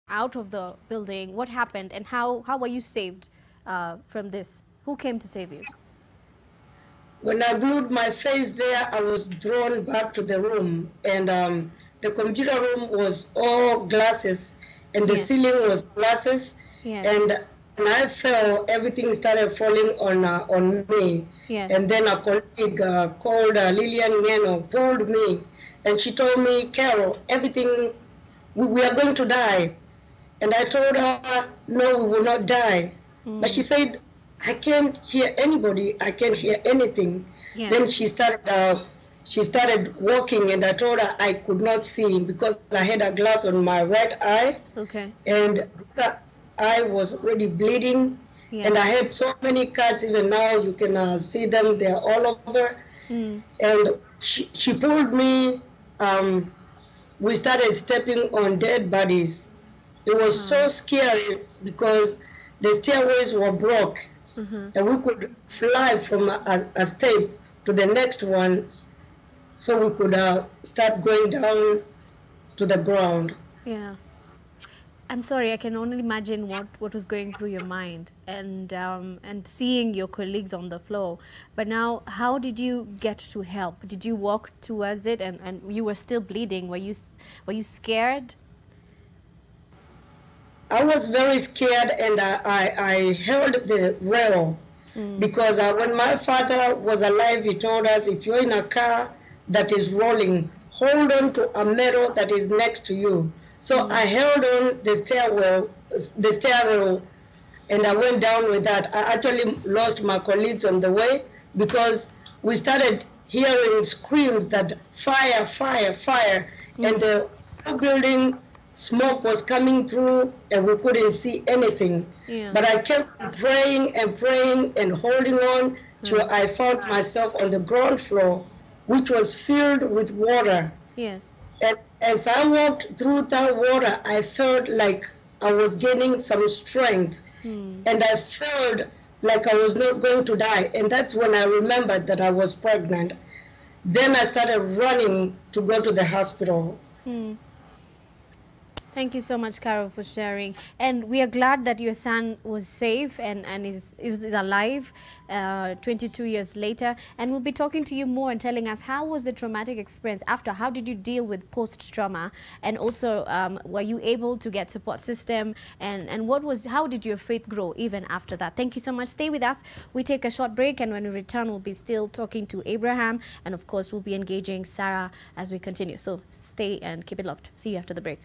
out of the building. What happened, and how were you saved from this? Who came to save you? When I glued my face there, I was drawn back to the room, and the computer room was all glasses, and the Yes. ceiling was glasses, Yes. and when I fell, everything started falling on me. Yes. And then a colleague called Lillian Ngeno pulled me, and she told me, Carol, everything, we are going to die. And I told her, no, we will not die. But she Mm. said, I can't hear anybody. I can't hear anything. Then Yes. she started walking, and I told her I could not see because I had a glass on my right eye, Okay. and the eye was already bleeding. And I Yes. had so many cuts. Even now, you can see them. They're all over. Mm. And she pulled me. Um, we started stepping on dead bodies. It was so Oh. scary because the stairways were broke, Mm-hmm. and we could fly from a step to the next one, so we could start going down to the ground. Yeah. I'm sorry, I can only imagine what was going through your mind, and seeing your colleagues on the floor. But now, how did you get to help? Did you walk towards it, and you were still bleeding? Were you scared? I was very scared, and I held the rail Mm. because when my father was alive, he told us if you're in a car that is rolling, hold on to a metal that is next to you. So I Mm. held on the stairwell, and I went down with that. I actually lost my colleagues on the way because we started hearing screams that fire, fire, fire, and Mm. the whole building smoke was coming through, and we couldn't see anything. But Yes. I kept praying and praying and holding on till Mm. I found myself on the ground floor, which was filled with water. Yes. And as I walked through that water, I felt like I was gaining some strength, Mm. and I felt like I was not going to die. And that's when I remembered that I was pregnant. Then I started running to go to the hospital. Mm. Thank you so much, Carol, for sharing. And we are glad that your son was safe and is alive 22 years later. And we'll be talking to you more and telling us how was the traumatic experience after. How did you deal with post-trauma? And also, were you able to get support system? And how did your faith grow even after that? Thank you so much. Stay with us. We take a short break, and when we return, we'll be still talking to Abraham. And of course, we'll be engaging Sarah as we continue. So stay and keep it locked. See you after the break.